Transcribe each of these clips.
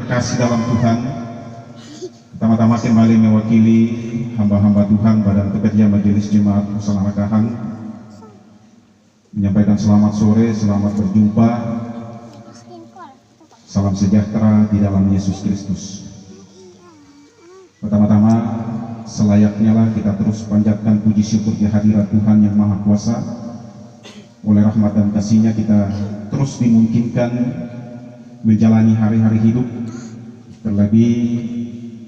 terkasih dalam Tuhan, pertama-tama kembali mewakili hamba-hamba Tuhan Badan Pekerja Majelis Jemaat Musyawarah menyampaikan selamat sore, selamat berjumpa, salam sejahtera di dalam Yesus Kristus. Pertama-tama selayaknya lah kita terus panjatkan puji syukur di hadirat Tuhan yang Maha Kuasa. Oleh rahmat dan kasih-Nya kita terus dimungkinkan menjalani hari-hari hidup, terlebih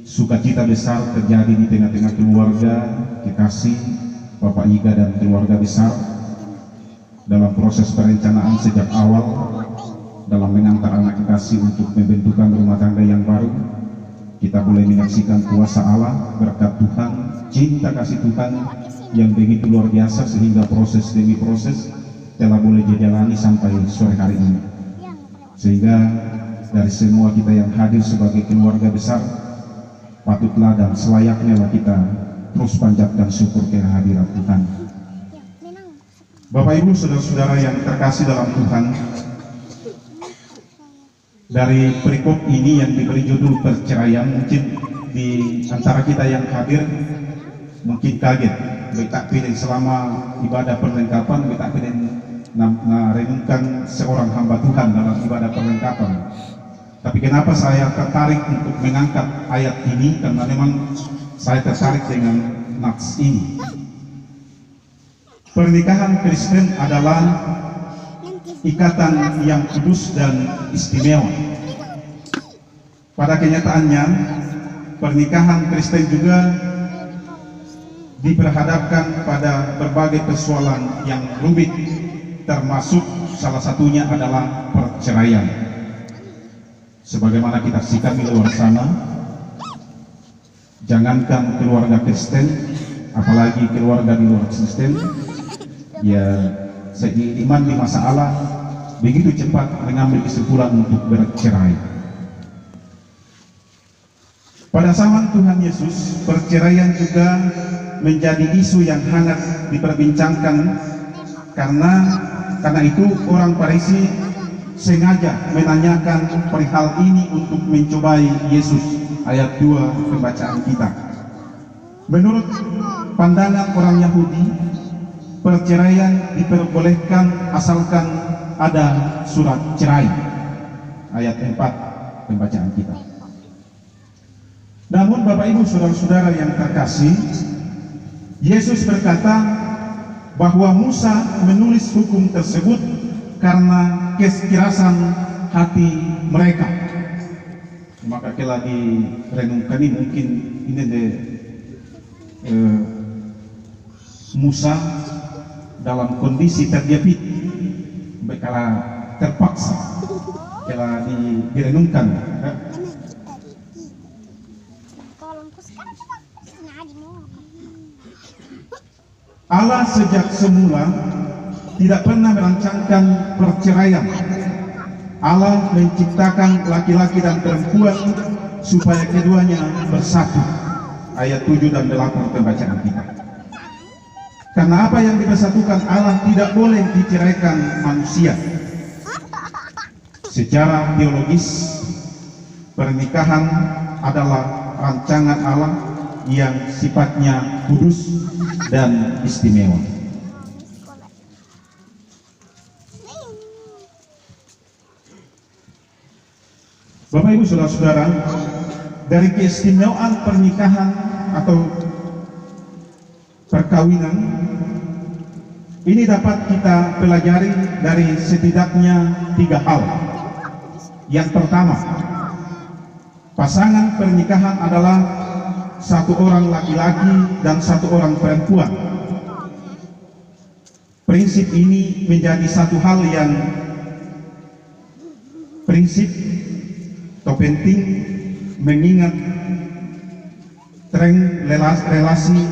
sukacita besar terjadi di tengah-tengah keluarga kekasih Bapak Iga dan keluarga besar dalam proses perencanaan sejak awal dalam mengantar anak kekasih untuk membentukkan rumah tangga yang baru. Kita boleh menyaksikan kuasa Allah, berkat Tuhan, cinta kasih Tuhan yang begitu luar biasa sehingga proses demi proses telah boleh dijalani sampai sore hari ini. Sehingga dari semua kita yang hadir sebagai keluarga besar, patutlah dan selayaknya lah kita terus panjatkan syukur kehadiran Tuhan. Bapak Ibu saudara-saudara yang terkasih dalam Tuhan, dari perikop ini yang diberi judul perceraian, mungkin di antara kita yang hadir mungkin kaget. Kita pilih selama ibadah perlengkapan, kita pilih renungkan seorang hamba Tuhan dalam ibadah perlengkapan. Tapi kenapa saya tertarik untuk mengangkat ayat ini? Karena memang saya tertarik dengan nats ini. Pernikahan Kristen adalah ikatan yang kudus dan istimewa. Pada kenyataannya, pernikahan Kristen juga diperhadapkan pada berbagai persoalan yang rumit, termasuk salah satunya adalah perceraian. Sebagaimana kita simak di luar sana, jangankan keluarga Kristen, apalagi keluarga di luar Kristen, ya segi iman di masa Allah begitu cepat mengambil kesimpulan untuk bercerai. Pada zaman Tuhan Yesus, perceraian juga menjadi isu yang hangat diperbincangkan. Karena itu orang Farisi sengaja menanyakan perihal ini untuk mencobai Yesus. Ayat 2 pembacaan kita. Menurut pandangan orang Yahudi, perceraian diperbolehkan asalkan ada surat cerai. Ayat 4 pembacaan kita. Namun Bapak Ibu saudara-saudara yang terkasih, Yesus berkata bahwa Musa menulis hukum tersebut karena kekerasan hati mereka. Maka kalau direnungkan ini mungkin ini Musa dalam kondisi terjepit, kalau terpaksa kalau direnungkan. Allah sejak semula tidak pernah merancangkan perceraian. Allah menciptakan laki-laki dan perempuan supaya keduanya bersatu. Ayat 7 dan 8 pembacaan kita. Karena apa yang dipersatukan Allah tidak boleh diceraikan manusia. Secara teologis, pernikahan adalah rancangan Allah yang sifatnya kudus dan istimewa. Bapak Ibu saudara-saudara, dari keistimewaan pernikahan atau perkawinan ini dapat kita pelajari dari setidaknya 3 hal. Yang pertama, pasangan pernikahan adalah satu orang laki-laki dan satu orang perempuan. Prinsip ini menjadi satu hal yang prinsip atau penting mengingat tren relasi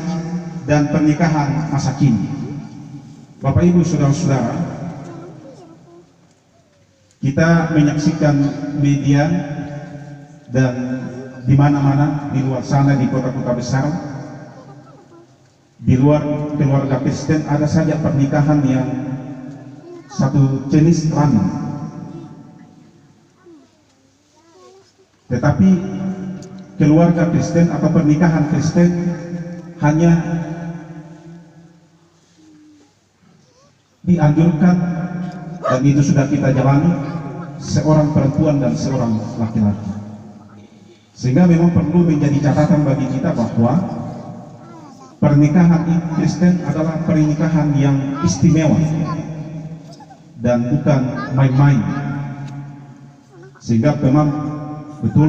dan pernikahan masa kini. Bapak Ibu saudara-saudara, kita menyaksikan media dan di mana-mana di luar sana, di kota-kota besar, di luar keluarga Kristen ada saja pernikahan yang satu jenis kelamin. Tetapi keluarga Kristen atau pernikahan Kristen hanya dianjurkan, dan itu sudah kita jalani, seorang perempuan dan seorang laki-laki. Sehingga memang perlu menjadi catatan bagi kita bahwa pernikahan Kristen adalah pernikahan yang istimewa dan bukan main-main. Sehingga memang betul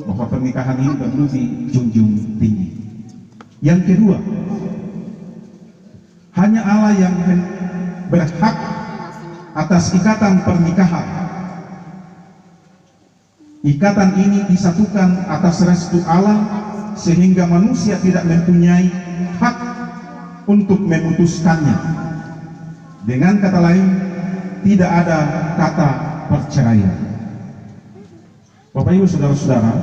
bahwa pernikahan ini perlu dijunjung tinggi. Yang kedua, hanya Allah yang berhak atas ikatan pernikahan. Ikatan ini disatukan atas restu Allah, sehingga manusia tidak mempunyai hak untuk memutuskannya. Dengan kata lain, tidak ada kata perceraian. Bapak Ibu saudara-saudara,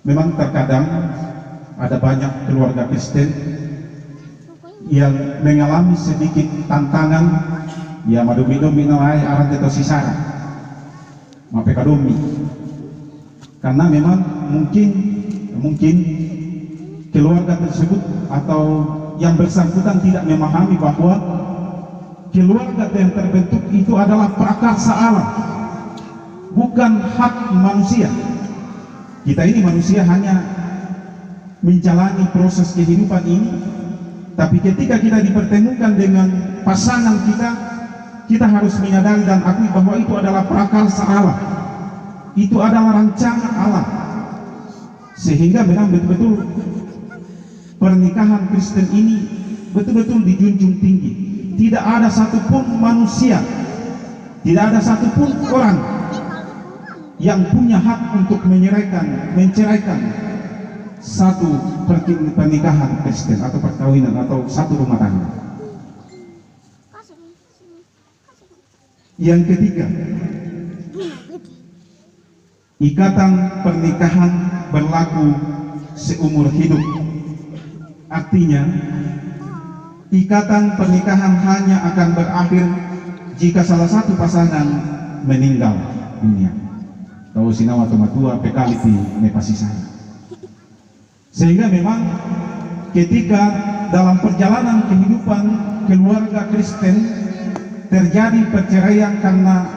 memang terkadang ada banyak keluarga Kristen yang mengalami sedikit tantangan, ya madumi-dumi nalai aran teto sisara mapekadomi, karena memang mungkin keluarga tersebut atau yang bersangkutan tidak memahami bahwa keluarga yang terbentuk itu adalah prakarsa Allah, bukan hak manusia. Kita ini manusia hanya menjalani proses kehidupan ini, tapi ketika kita dipertemukan dengan pasangan kita harus menyadari dan akui bahwa itu adalah prakarsa Allah, itu adalah rancangan Allah. Sehingga memang betul-betul pernikahan Kristen ini betul-betul dijunjung tinggi. Tidak ada satupun manusia, tidak ada satupun orang yang punya hak untuk menceraikan satu pernikahan Kristen atau perkawinan atau satu rumah tangga. Yang ketiga, ikatan pernikahan berlaku seumur hidup. Artinya, ikatan pernikahan hanya akan berakhir jika salah satu pasangan meninggal dunia. Tahu sinawa tomatua pekali di nepasisana. Sehingga memang ketika dalam perjalanan kehidupan keluarga Kristen terjadi perceraian karena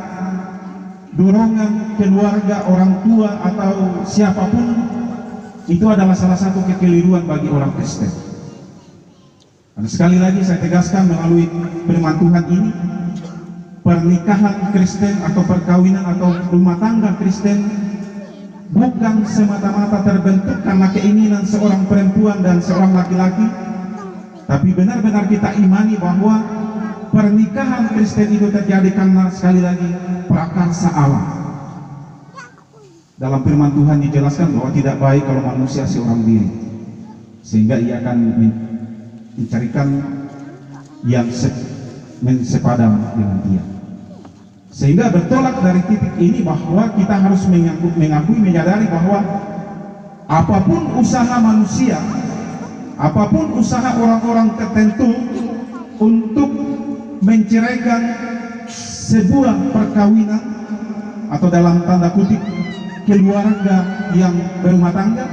dorongan keluarga, orang tua atau siapapun, itu adalah salah satu kekeliruan bagi orang Kristen. Dan sekali lagi saya tegaskan melalui firman Tuhan ini, pernikahan Kristen atau perkawinan atau rumah tangga Kristen bukan semata-mata terbentuk karena keinginan seorang perempuan dan seorang laki-laki, tapi benar-benar kita imani bahwa pernikahan Kristen itu terjadi karena sekali lagi prakarsa Allah. Dalam firman Tuhan dijelaskan bahwa tidak baik kalau manusia seorang diri, sehingga ia akan mencarikan yang sepadan dengan dia. Sehingga bertolak dari titik ini bahwa kita harus mengakui, menyadari bahwa apapun usaha manusia, apapun usaha orang-orang tertentu untuk menceraikan sebuah perkawinan atau dalam tanda kutip keluarga yang berumah tangga,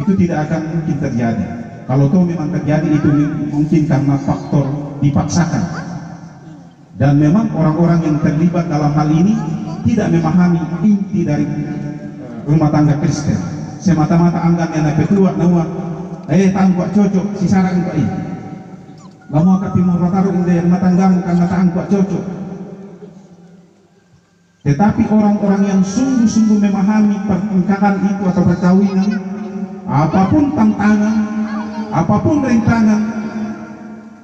itu tidak akan mungkin terjadi. Kalau itu memang terjadi, itu mungkin karena faktor dipaksakan. Dan memang orang-orang yang terlibat dalam hal ini tidak memahami inti dari rumah tangga Kristen. Semata-mata anggap yang petua nawa tangguak cocok si sarang kok ini. Lama ke timur rataru indah rumah tanggamu karena tangguak cocok. Tetapi orang-orang yang sungguh-sungguh memahami pernikahan itu atau perkawinan, apapun tantangan, apapun rintangan,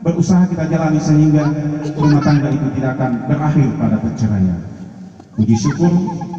berusaha kita jalani sehingga rumah tangga itu tidak akan berakhir pada perceraian. Puji syukur